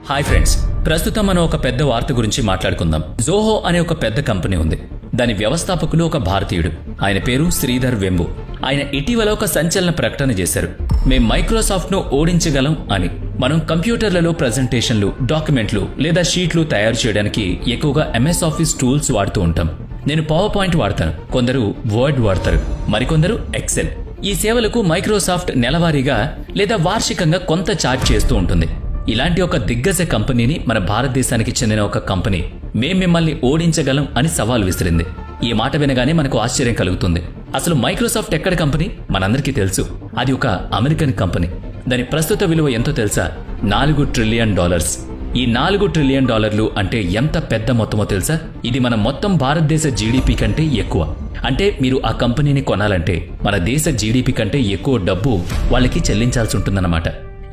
Hi friends, ప్రస్తుతం మనం ఒక పెద్ద వార్త గురించి మాట్లాడుకుందాం. జోహో అనే ఒక పెద్ద కంపెనీ ఉంది. దాని వ్యవస్థాపకులు ఒక భారతీయుడు. ఆయన పేరు శ్రీధర్ వెంబు. ఆయన ఇటీవల ఒక సంచలన ప్రకటన చేశారు. మేం మైక్రోసాఫ్ట్ ను ఓడించగలం అని. మనం కంప్యూటర్లలో ప్రజెంటేషన్లు, డాక్యుమెంట్లు లేదా షీట్లు తయారు చేయడానికి ఎక్కువగా MS ఆఫీస్ టూల్స్ వాడుతూ ఉంటాం. నేను పవర్ పాయింట్ వాడతాను, కొందరు వర్డ్ వాడతారు, మరికొందరు ఎక్సెల్. ఈ సేవలకు మైక్రోసాఫ్ట్ నెలవారీగా లేదా వార్షికంగా కొంత ఛార్జ్ చేస్తూ ఉంటుంది. ఇలాంటి ఒక దిగ్గజ కంపెనీని మన భారతదేశానికి చెందిన ఒక కంపెనీ మేం మిమ్మల్ని ఓడించగలం అని సవాల్ విసిరింది. ఈ మాట వినగానే మనకు ఆశ్చర్యం కలుగుతుంది. అసలు మైక్రోసాఫ్ట్ ఎక్కడ కంపెనీ? మనందరికీ తెలుసు, అది ఒక అమెరికన్ కంపెనీ. దాని ప్రస్తుత విలువ ఎంతో తెలుసా? $4 ట్రిలియన్. ఈ $4 ట్రిలియన్ అంటే ఎంత పెద్ద మొత్తమో తెలుసా? ఇది మన మొత్తం భారతదేశ జీడీపీ కంటే ఎక్కువ. అంటే మీరు ఆ కంపెనీని కొనాలంటే మన దేశ జీడీపీ కంటే ఎక్కువ డబ్బు వాళ్ళకి చెల్లించాల్సి ఉంటుందన్నమాట.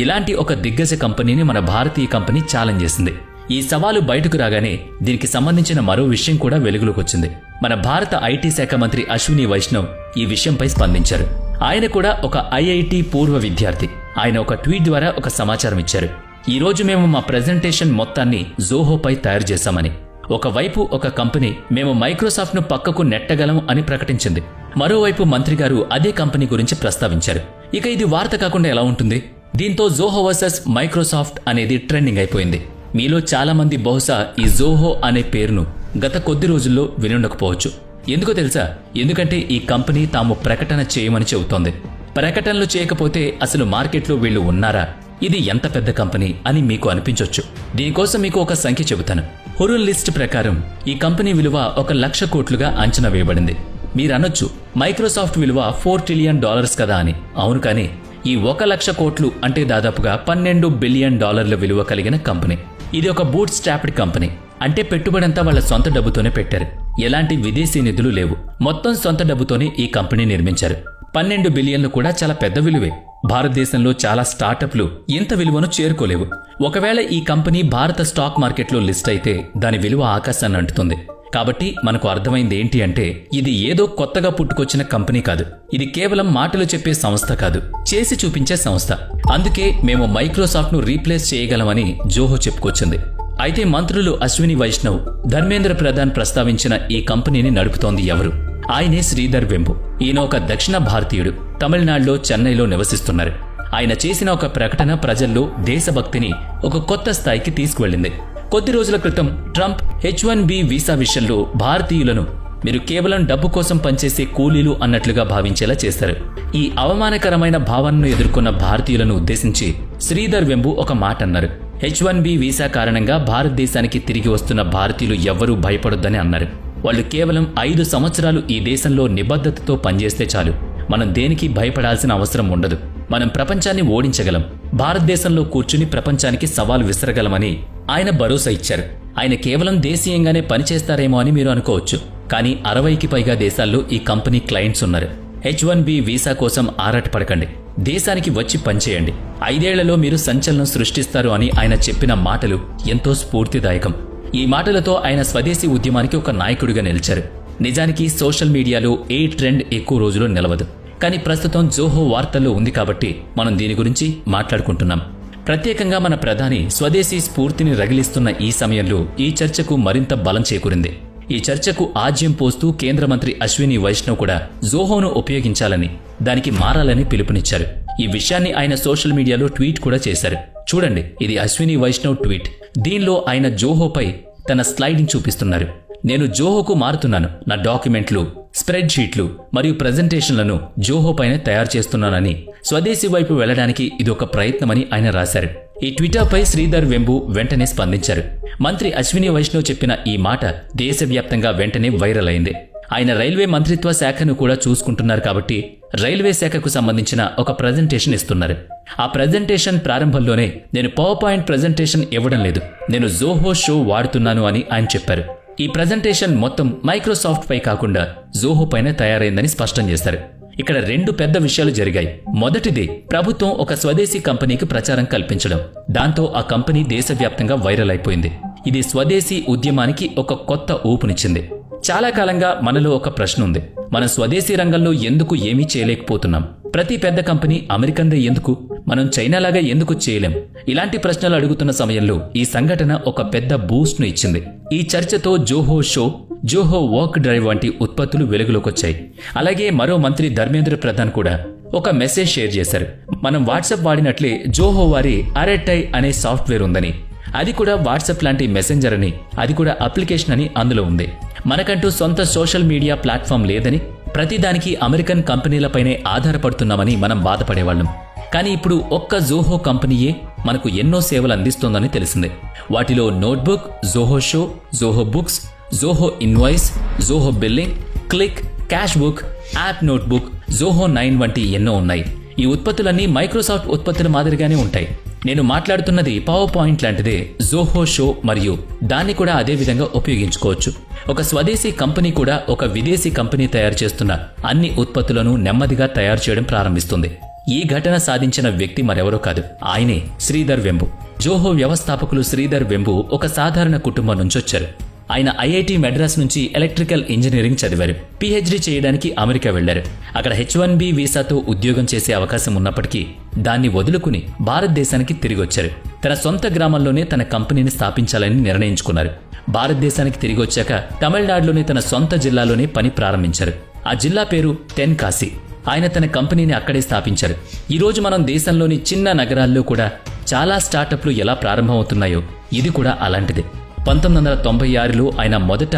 ఇలాంటి ఒక దిగ్గజ కంపెనీని మన భారతీయ కంపెనీ ఛాలెంజ్ చేసింది. ఈ సవాలు బయటకు రాగానే దీనికి సంబంధించిన మరో విషయం కూడా వెలుగులోకి వచ్చింది. మన భారత ఐటీ శాఖ మంత్రి అశ్విని వైష్ణవ్ ఈ విషయంపై స్పందించారు. ఆయన కూడా ఒక IIT పూర్వ విద్యార్థి. ఆయన ఒక ట్వీట్ ద్వారా ఒక సమాచారం ఇచ్చారు. ఈ రోజు మేము మా ప్రెజెంటేషన్ మొత్తాన్ని జోహోపై తయారు చేశామని. ఒకవైపు ఒక కంపెనీ మేము మైక్రోసాఫ్ట్ ను పక్కకు నెట్టగలం అని ప్రకటించింది. మరోవైపు మంత్రి గారు అదే కంపెనీ గురించి ప్రస్తావించారు. ఇక ఇది వార్త కాకుండా ఎలా ఉంటుంది? దీంతో జోహో వర్సెస్ మైక్రోసాఫ్ట్ అనేది ట్రెండింగ్ అయిపోయింది. మీలో చాలా మంది బహుశా ఈ జోహో అనే పేరును గత కొద్ది రోజుల్లో వినుండకపోవచ్చు. ఎందుకో తెలుసా? ఎందుకంటే ఈ కంపెనీ తాము ప్రకటన చేయమని చెబుతోంది. ప్రకటనలు చేయకపోతే అసలు మార్కెట్లో వీళ్లు ఉన్నారా? ఇది ఎంత పెద్ద కంపెనీ అని మీకు అనిపించొచ్చు. దీనికోసం మీకు ఒక సంఖ్య చెబుతాను. హురున్ లిస్ట్ ప్రకారం ఈ కంపెనీ విలువ 1,00,000 కోట్లుగా అంచనా వేయబడింది. మీరనొచ్చు, మైక్రోసాఫ్ట్ విలువ $4 ట్రిలియన్ కదా అని. అవును, కానీ ఈ 1,00,000 కోట్లు అంటే దాదాపుగా $12 బిలియన్ విలువ కలిగిన కంపెనీ. ఇది ఒక బూట్ స్ట్రాప్డ్ కంపెనీ. అంటే పెట్టుబడంతా వాళ్ల సొంత డబ్బుతోనే పెట్టారు. ఎలాంటి విదేశీ నిధులు లేవు. మొత్తం సొంత డబ్బుతోనే ఈ కంపెనీ నిర్మించారు. 12 బిలియన్లు కూడా చాలా పెద్ద విలువే. భారతదేశంలో చాలా స్టార్టప్లు ఇంత విలువను చేరుకోలేవు. ఒకవేళ ఈ కంపెనీ భారత స్టాక్ మార్కెట్లో లిస్ట్ అయితే దాని విలువ ఆకాశాన్ని అంటుతుంది. కాబట్టి మనకు అర్థమైంది ఏంటి అంటే, ఇది ఏదో కొత్తగా పుట్టుకొచ్చిన కంపెనీ కాదు. ఇది కేవలం మాటలు చెప్పే సంస్థ కాదు, చేసి చూపించే సంస్థ. అందుకే మేము మైక్రోసాఫ్ట్ ను రీప్లేస్ చేయగలమని జోహో చెప్పుకొచ్చింది. అయితే మంత్రులు అశ్విని వైష్ణవ్, ధర్మేంద్ర ప్రధాన్ ప్రస్తావించిన ఈ కంపెనీని నడుపుతోంది ఎవరు? ఆయనే శ్రీధర్ వెంబు. ఈయన ఒక దక్షిణ భారతీయుడు. తమిళనాడులో చెన్నైలో నివసిస్తున్నారు. ఆయన చేసిన ఒక ప్రకటన ప్రజల్లో దేశభక్తిని ఒక కొత్త స్థాయికి తీసుకువెళ్లింది. కొద్ది రోజుల క్రితం ట్రంప్ H-1B వీసా విషయంలో భారతీయులను మీరు కేవలం డబ్బు కోసం పనిచేసే కూలీలు అన్నట్లుగా భావించేలా చేశారు. ఈ అవమానకరమైన భావనను ఎదుర్కొన్న భారతీయులను ఉద్దేశించి శ్రీధర్ వెంబు ఒక మాట అన్నారు. H-1B వీసా కారణంగా భారతదేశానికి తిరిగి వస్తున్న భారతీయులు ఎవ్వరూ భయపడొద్దని అన్నారు. వాళ్ళు కేవలం 5 సంవత్సరాలు ఈ దేశంలో నిబద్ధతతో పనిచేస్తే చాలు. మనం దేనికి భయపడాల్సిన అవసరం ఉండదు. మనం ప్రపంచాన్ని ఓడించగలం. భారతదేశంలో కూర్చుని ప్రపంచానికి సవాల్ విసరగలమని ఆయన భరోసా ఇచ్చారు. ఆయన కేవలం దేశీయంగానే పనిచేస్తారేమో అని మీరు అనుకోవచ్చు. కానీ 60కి పైగా దేశాల్లో ఈ కంపెనీ క్లయింట్స్ ఉన్నారు. H-1B వీసా కోసం ఆరాటపడకండి. దేశానికి వచ్చి పనిచేయండి. 5 ఏళ్లలో మీరు సంచలనం సృష్టిస్తారు అని ఆయన చెప్పిన మాటలు ఎంతో స్ఫూర్తిదాయకం. ఈ మాటలతో ఆయన స్వదేశీ ఉద్యమానికి ఒక నాయకుడిగా నిలిచారు. నిజానికి సోషల్ మీడియాలో ఏ ట్రెండ్ ఎక్కువ రోజులు నిలవదు. కానీ ప్రస్తుతం జోహో వార్తల్లో ఉంది కాబట్టి మనం దీని గురించి మాట్లాడుకుంటున్నాం. ప్రత్యేకంగా మన ప్రధాని స్వదేశీ స్ఫూర్తిని రగిలిస్తున్న ఈ సమయంలో ఈ చర్చకు మరింత బలం చేకూరింది. ఈ చర్చకు ఆజ్యం పోస్తూ కేంద్ర మంత్రి అశ్విని వైష్ణవ్ కూడా జోహోను ఉపయోగించాలని, దానికి మారాలని పిలుపునిచ్చారు. ఈ విషయాన్ని ఆయన సోషల్ మీడియాలో ట్వీట్ కూడా చేశారు. చూడండి, ఇది అశ్విని వైష్ణవ్ ట్వీట్. దీనిలో ఆయన జోహోపై తన స్లైడింగ్ చూపిస్తున్నారు. నేను జోహోకు మారుతున్నాను. నా డాక్యుమెంట్లు, స్ప్రెడ్ షీట్లు మరియు ప్రెజెంటేషన్లను జోహో పైన తయారు చేస్తున్నానని, స్వదేశీ వైపు వెళ్లడానికి ఇదొక ప్రయత్నమని ఆయన రాశారు. ఈ ట్విట్టర్పై శ్రీధర్ వెంబు వెంటనే స్పందించారు. మంత్రి అశ్విని వైష్ణవ్ చెప్పిన ఈ మాట దేశవ్యాప్తంగా వెంటనే వైరల్ అయింది. ఆయన రైల్వే మంత్రిత్వ శాఖను కూడా చూసుకుంటున్నారు కాబట్టి రైల్వే శాఖకు సంబంధించిన ఒక ప్రెజెంటేషన్ ఇస్తున్నారు. ఆ ప్రెజెంటేషన్ ప్రారంభంలోనే నేను పవర్ పాయింట్ ప్రెజెంటేషన్ ఇవ్వడం లేదు, నేను జోహో షో వాడుతున్నాను అని ఆయన చెప్పారు. ఈ ప్రెజెంటేషన్ మొత్తం మైక్రోసాఫ్ట్ పై కాకుండా జోహో పైన తయారైందని స్పష్టం చేశారు. ఇక్కడ 2 పెద్ద విషయాలు జరిగాయి. మొదటిది, ప్రభుత్వం ఒక స్వదేశీ కంపెనీకి ప్రచారం కల్పించడం. దాంతో ఆ కంపెనీ దేశవ్యాప్తంగా వైరల్ అయిపోయింది. ఇది స్వదేశీ ఉద్యమానికి ఒక కొత్త ఊపునిచ్చింది. చాలా కాలంగా మనలో ఒక ప్రశ్న ఉంది. మనం స్వదేశీ రంగంలో ఎందుకు ఏమీ చేయలేకపోతున్నాం? ప్రతి పెద్ద కంపెనీ అమెరికన్దే ఎందుకు? మనం చైనాలాగా ఎందుకు చేయలేం? ఇలాంటి ప్రశ్నలు అడుగుతున్న సమయంలో ఈ సంఘటన ఒక పెద్ద బూస్ట్ను ఇచ్చింది. ఈ చర్చతో Zoho show, Zoho work drive వంటి ఉత్పత్తులు వెలుగులోకొచ్చాయి. అలాగే మరో మంత్రి ధర్మేంద్ర ప్రధాన్ కూడా ఒక మెసేజ్ షేర్ చేశారు. మనం వాట్సాప్ వాడినట్లే జోహో వారి అరెట్టై అనే సాఫ్ట్వేర్ ఉందని, అది కూడా వాట్సాప్ లాంటి మెసెంజర్ అని, అది కూడా అప్లికేషన్ అని అందులో ఉంది. మనకంటూ సొంత సోషల్ మీడియా ప్లాట్ఫామ్ లేదని, ప్రతిదానికి అమెరికన్ కంపెనీలపైనే ఆధారపడుతున్నామని మనం బాధపడేవాళ్ళం. కానీ ఇప్పుడు ఒక్క జోహో కంపెనీయే మనకు ఎన్నో సేవలు అందిస్తోందని తెలిసిందే. వాటిలో notebook, Zoho show, Zoho books, Zoho invoice, Zoho billing, click, cash book, app notebook, Zoho 9 వంటి ఎన్నో ఉన్నాయి. ఈ ఉత్పత్తులన్నీ మైక్రోసాఫ్ట్ ఉత్పత్తుల మాదిరిగానే ఉంటాయి. నేను మాట్లాడుతున్నది పవర్ పాయింట్ లాంటిదే జోహో షో, మరియు దాన్ని కూడా అదే విధంగా ఉపయోగించుకోవచ్చు. ఒక స్వదేశీ కంపెనీ కూడా ఒక విదేశీ కంపెనీ తయారు చేస్తున్న అన్ని ఉత్పత్తులను నెమ్మదిగా తయారు చేయడం ప్రారంభిస్తుంది. ఈ ఘటన సాధించిన వ్యక్తి మరెవరో కాదు, ఆయనే శ్రీధర్ వెంబు. జోహో వ్యవస్థాపకులు శ్రీధర్ వెంబు ఒక సాధారణ కుటుంబం నుంచి వచ్చారు. ఆయన ఐఐటి మెడ్రాస్ నుంచి ఎలక్ట్రికల్ ఇంజనీరింగ్ చదివారు. పిహెచ్డి చేయడానికి అమెరికా వెళ్లారు. అక్కడ H1B వీసాతో ఉద్యోగం చేసే అవకాశం ఉన్నప్పటికీ దాన్ని వదులుకుని భారతదేశానికి తిరిగొచ్చారు. తన సొంత గ్రామంలోనే తన కంపెనీని స్థాపించాలని నిర్ణయించుకున్నారు. భారతదేశానికి తిరిగొచ్చాక తమిళనాడులోని తన సొంత జిల్లాలోనే పని ప్రారంభించారు. ఆ జిల్లా పేరు తెన్కాసి. ఆయన తన కంపెనీని అక్కడే స్థాపించారు. ఈరోజు మనం దేశంలోని చిన్న నగరాల్లో కూడా చాలా స్టార్టప్లు ఎలా ప్రారంభమవుతున్నాయో ఇది కూడా అలాంటిదే. 1996లో ఆయన మొదట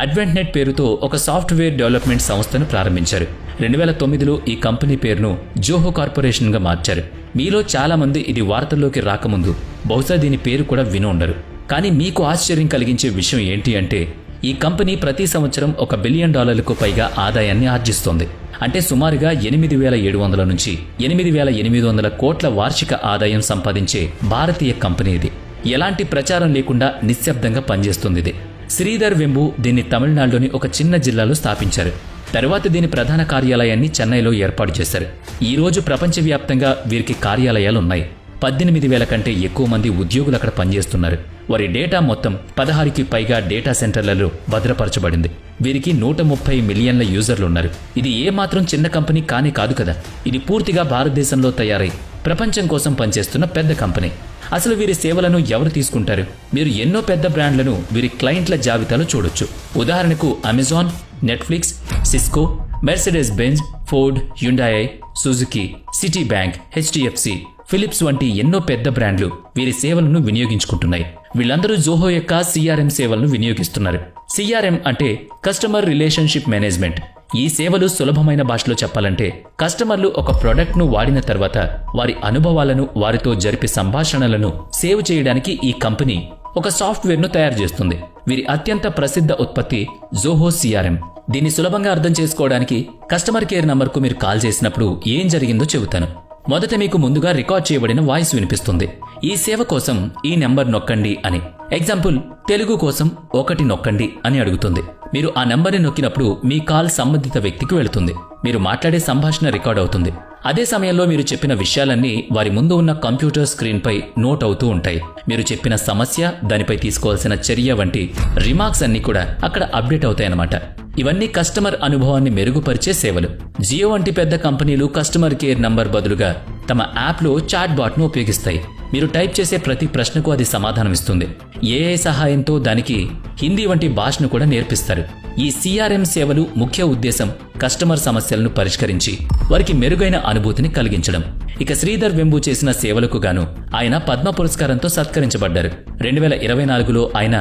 అడ్వెంట్నెట్ పేరుతో ఒక సాఫ్ట్వేర్ డెవలప్మెంట్ సంస్థను ప్రారంభించారు. 2009లో ఈ కంపెనీ పేరును జోహో కార్పొరేషన్గా మార్చారు. మీలో చాలా మంది ఇది వార్తల్లోకి రాకముందు బహుశా దీని పేరు కూడా విని ఉండరు. కానీ మీకు ఆశ్చర్యం కలిగించే విషయం ఏంటి అంటే, ఈ కంపెనీ ప్రతి సంవత్సరం $1 బిలియన్ పైగా ఆదాయాన్ని ఆర్జిస్తోంది. అంటే సుమారుగా 8,700 నుంచి 8,800 కోట్ల వార్షిక ఆదాయం సంపాదించే భారతీయ కంపెనీ ఇది. ఎలాంటి ప్రచారం లేకుండా నిశ్శబ్దంగా పనిచేస్తుంది ఇది. శ్రీధర్ వెంబు దీన్ని తమిళనాడులోని ఒక చిన్న జిల్లాలో స్థాపించారు. తరువాత దీని ప్రధాన కార్యాలయాన్ని చెన్నైలో ఏర్పాటు చేశారు. ఈ రోజు ప్రపంచవ్యాప్తంగా వీరికి కార్యాలయాలున్నాయి. 18,000 కంటే ఎక్కువ మంది ఉద్యోగులు అక్కడ పనిచేస్తున్నారు. వారి డేటా మొత్తం 16కి పైగా డేటా సెంటర్లలో భద్రపరచబడింది. వీరికి 130 మిలియన్ల యూజర్లున్నారు. ఇది ఏమాత్రం చిన్న కంపెనీ కానే కాదు కదా. ఇది పూర్తిగా భారతదేశంలో తయారై ప్రపంచం కోసం పనిచేస్తున్న పెద్ద కంపెనీ. అసలు వీరి సేవలను ఎవరు తీసుకుంటారు? మీరు ఎన్నో పెద్ద బ్రాండ్లను వీరి క్లయింట్ల జాబితాలో చూడొచ్చు. ఉదాహరణకు Amazon, Netflix, Cisco, Mercedes Benz, Ford, Hyundai, Suzuki, Citibank, HDFC, Philips వంటి ఎన్నో పెద్ద బ్రాండ్లు వీరి సేవలను వినియోగించుకుంటున్నాయి. వీళ్ళందరూ జోహో యొక్క CRM సేవలను వినియోగిస్తున్నారు. CRM అంటే కస్టమర్ రిలేషన్షిప్ మేనేజ్మెంట్. ఈ సేవలు సులభమైన భాషలో చెప్పాలంటే, కస్టమర్లు ఒక ప్రోడక్ట్ను వాడిన తర్వాత వారి అనుభవాలను, వారితో జరిపే సంభాషణలను సేవ్ చేయడానికి ఈ కంపెనీ ఒక సాఫ్ట్వేర్ను తయారు చేస్తుంది. వీరి అత్యంత ప్రసిద్ధ ఉత్పత్తి జోహో CRM. దీన్ని సులభంగా అర్థం చేసుకోవడానికి కస్టమర్ కేర్ నంబర్కు మీరు కాల్ చేసినప్పుడు ఏం జరిగిందో చెబుతాను. మొదట మీకు ముందుగా రికార్డ్ చేయబడిన వాయిస్ వినిపిస్తుంది. ఈ సేవ కోసం ఈ నెంబర్ నొక్కండి అని. ఎగ్జాంపుల్, తెలుగు కోసం 1 నొక్కండి అని అడుగుతుంది. మీరు ఆ నెంబర్ని నొక్కినప్పుడు మీ కాల్ సంబంధిత వ్యక్తికి వెళుతుంది. మీరు మాట్లాడే సంభాషణ రికార్డ్ అవుతుంది. అదే సమయంలో మీరు చెప్పిన విషయాలన్నీ వారి ముందు ఉన్న కంప్యూటర్ స్క్రీన్పై నోట్ అవుతూ ఉంటాయి. మీరు చెప్పిన సమస్య, దానిపై తీసుకోవాల్సిన చర్య వంటి రిమార్క్స్ అన్నీ కూడా అక్కడ అప్డేట్ అవుతాయన్నమాట. ఇవన్నీ కస్టమర్ అనుభవాన్ని మెరుగుపరిచే సేవలు. జియో వంటి పెద్ద కంపెనీలు కస్టమర్ కేర్ నంబర్ బదులుగా తమ యాప్లో చాట్ బాట్ను ఉపయోగిస్తాయి. మీరు టైప్ చేసే ప్రతి ప్రశ్నకు అది సమాధానమిస్తుంది. AI సహాయంతో దానికి హిందీ వంటి భాషను కూడా నేర్పిస్తారు. ఈ CRM సేవలు ముఖ్య ఉద్దేశం కస్టమర్ సమస్యలను పరిష్కరించి వారికి మెరుగైన అనుభూతిని కలిగించడం. ఇక శ్రీధర్ వెంబు చేసిన సేవలకు గాను ఆయన పద్మ పురస్కారంతో సత్కరించబడ్డారు. 2024లో ఆయన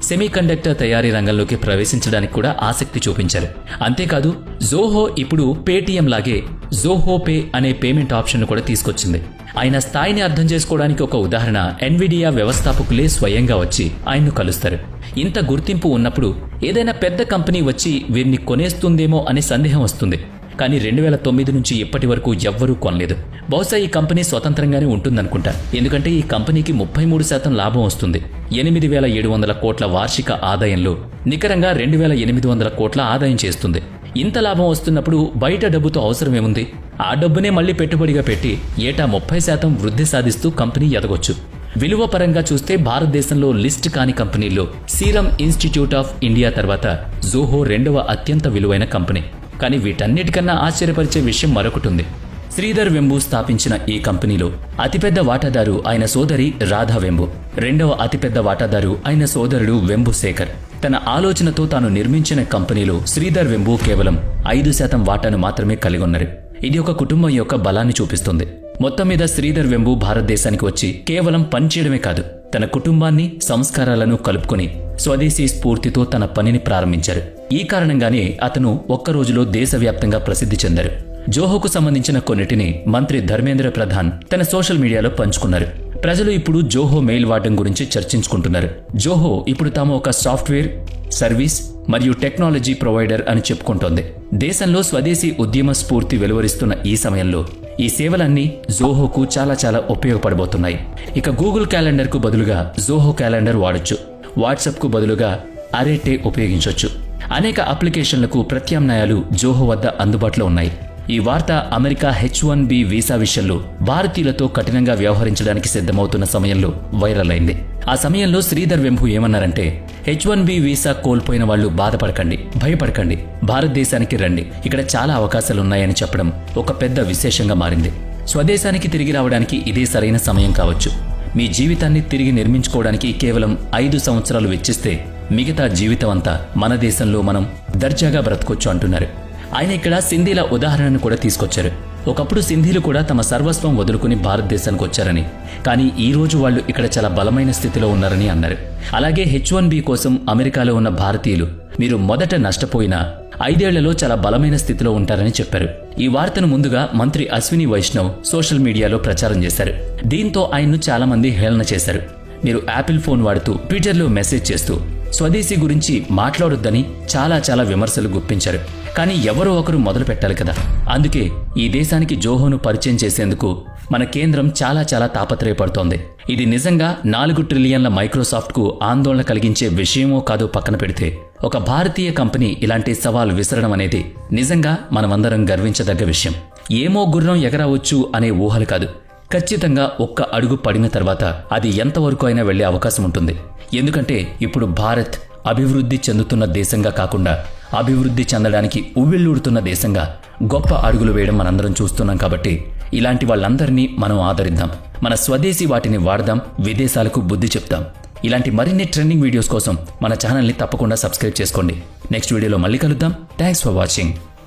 సెమీకండక్టర్ తయారీ రంగంలోకి ప్రవేశించడానికి కూడా ఆసక్తి చూపించారు. అంతేకాదు జోహో ఇప్పుడు పేటీఎం లాగే జోహో పే అనే పేమెంట్ ఆప్షన్ కూడా తీసుకొచ్చింది. ఆయన స్థాయిని అర్థం చేసుకోవడానికి ఒక ఉదాహరణ, ఎన్విడియా వ్యవస్థాపకులే స్వయంగా వచ్చి ఆయన్ను కలుస్తారు. ఇంత గుర్తింపు ఉన్నప్పుడు ఏదైనా పెద్ద కంపెనీ వచ్చి వీరిని కొనేస్తుందేమో అనే సందేహం వస్తుంది. కానీ 2009 నుంచి ఇప్పటి వరకు ఎవ్వరూ కొనలేదు. బహుశా ఈ కంపెనీ స్వతంత్రంగానే ఉంటుందనుకుంటా. ఎందుకంటే ఈ కంపెనీకి 33% లాభం వస్తుంది. 8,700 కోట్ల వార్షిక ఆదాయంలో నికరంగా 2,800 కోట్ల ఆదాయం చేస్తుంది. ఇంత లాభం వస్తున్నప్పుడు బయట డబ్బుతో అవసరమేముంది? ఆ డబ్బునే మళ్లీ పెట్టుబడిగా పెట్టి ఏటా 30% వృద్ధి సాధిస్తూ కంపెనీ ఎదగొచ్చు. విలువ పరంగా చూస్తే భారతదేశంలో లిస్ట్ కాని కంపెనీల్లో సీరం ఇన్స్టిట్యూట్ ఆఫ్ ఇండియా తర్వాత జోహో 2వ అత్యంత విలువైన కంపెనీ. కానీ వీటన్నిటికన్నా ఆశ్చర్యపరిచే విషయం మరొకటి ఉంది. శ్రీధర్ వెంబు స్థాపించిన ఈ కంపెనీలో అతిపెద్ద వాటాదారు ఆయన సోదరి రాధా వెంబు, రెండవ అతిపెద్ద వాటాదారు ఆయన సోదరుడు వెంబు శేఖర్. తన ఆలోచనతో తాను నిర్మించిన కంపెనీలో శ్రీధర్ వెంబు కేవలం 5% వాటాను మాత్రమే కలిగి ఉన్నారు. ఇది ఒక కుటుంబం యొక్క బలాన్ని చూపిస్తుంది. మొత్తం మీద శ్రీధర్ వెంబు భారతదేశానికి వచ్చి కేవలం పనిచేయడమే కాదు, తన కుటుంబాన్ని, సంస్కారాలను కలుపుకొని స్వదేశీ స్ఫూర్తితో తన పనిని ప్రారంభించారు. ఈ కారణంగానే అతను ఒక్క రోజులో దేశవ్యాప్తంగా ప్రసిద్ధి చెందారు. జోహోకు సంబంధించిన కొన్నిటిని మంత్రి ధర్మేంద్ర ప్రధాన్ తన సోషల్ మీడియాలో పంచుకున్నారు. ప్రజలు ఇప్పుడు జోహో మెయిల్ వాడడం గురించి చర్చించుకుంటున్నారు. జోహో ఇప్పుడు తాము ఒక సాఫ్ట్వేర్, సర్వీస్ మరియు టెక్నాలజీ ప్రొవైడర్ అని చెప్పుకుంటోంది. దేశంలో స్వదేశీ ఉద్యమ స్ఫూర్తి వెలువరిస్తున్న ఈ సమయంలో ఈ సేవలన్నీ జోహోకు చాలా ఉపయోగపడబోతున్నాయి. ఇక గూగుల్ క్యాలెండర్కు బదులుగా జోహో క్యాలెండర్ వాడొచ్చు. వాట్సాప్కు బదులుగా అరేటే ఉపయోగించొచ్చు. అనేక అప్లికేషన్లకు ప్రత్యామ్నాయాలు జోహో వద్ద అందుబాటులో ఉన్నాయి. ఈ వార్త అమెరికా H-1B వీసా విషయంలో భారతీయులతో కఠినంగా వ్యవహరించడానికి సిద్ధమవుతున్న సమయంలో వైరల్ అయింది. ఆ సమయంలో శ్రీధర్ వెంబు ఏమన్నారంటే, H-1B వీసా కోల్పోయిన వాళ్లు బాధపడకండి, భయపడకండి, భారతదేశానికి రండి, ఇక్కడ చాలా అవకాశాలున్నాయని చెప్పడం ఒక పెద్ద విశేషంగా మారింది. స్వదేశానికి తిరిగి రావడానికి ఇదే సరైన సమయం కావచ్చు. మీ జీవితాన్ని తిరిగి నిర్మించుకోవడానికి కేవలం 5 సంవత్సరాలు వెచ్చిస్తే మిగతా జీవితం అంతా మన దేశంలో మనం దర్జాగా బ్రతకొచ్చు అంటున్నారు. ఆయన ఇక్కడ సింధీల ఉదాహరణను కూడా తీసుకొచ్చారు. ఒకప్పుడు సింధీలు కూడా తమ సర్వస్వం వదులుకుని భారతదేశానికి వచ్చారని, కానీ ఈ రోజు వాళ్ళు ఇక్కడ చాలా బలమైన స్థితిలో ఉన్నారని అన్నారు. అలాగే H-1B కోసం అమెరికాలో ఉన్న భారతీయులు మీరు మొదట నష్టపోయినా 5 ఏళ్లలో చాలా బలమైన స్థితిలో ఉంటారని చెప్పారు. ఈ వార్తను ముందుగా మంత్రి అశ్విని వైష్ణవ్ సోషల్ మీడియాలో ప్రచారం చేశారు. దీంతో ఆయన్ను చాలా మంది హేళన చేశారు. మీరు యాపిల్ ఫోన్ వాడుతూ ట్విట్టర్లో మెసేజ్ చేస్తూ స్వదేశీ గురించి మాట్లాడొద్దని చాలా విమర్శలు గుప్పించారు. కానీ ఎవరో ఒకరు మొదలు పెట్టాలి కదా. అందుకే ఈ దేశానికి జోహోను పరిచయం చేసేందుకు మన కేంద్రం చాలా తాపత్రయపడుతోంది. ఇది నిజంగా 4 ట్రిలియన్ల మైక్రోసాఫ్ట్కు ఆందోళన కలిగించే విషయమో కాదో పక్కన పెడితే, ఒక భారతీయ కంపెనీ ఇలాంటి సవాల్ విసరడం అనేది నిజంగా మనమందరం గర్వించదగ్గ విషయం. ఏమో గుర్రం ఎగరవచ్చు అనే ఊహలు కాదు, ఖచ్చితంగా ఒక్క అడుగు పడిన తర్వాత అది ఎంతవరకు అయినా వెళ్లే అవకాశం ఉంటుంది. ఎందుకంటే ఇప్పుడు భారత్ అభివృద్ధి చెందుతున్న దేశంగా కాకుండా అభివృద్ధి చెందడానికి ఉవ్విళ్ళూడుతున్న దేశంగా గొప్ప అడుగులు వేయడం మనందరం చూస్తున్నాం. కాబట్టి ఇలాంటి వాళ్ళందరినీ మనం ఆదరిద్దాం, మన స్వదేశీ వాటిని వాడదాం, విదేశాలకు బుద్ధి చెప్తాం. ఇలాంటి మరిన్ని ట్రెండింగ్ వీడియోస్ కోసం మన ఛానల్ని తప్పకుండా సబ్స్క్రైబ్ చేసుకోండి. నెక్స్ట్ వీడియోలో మళ్ళీ కలుద్దాం. Thanks for watching.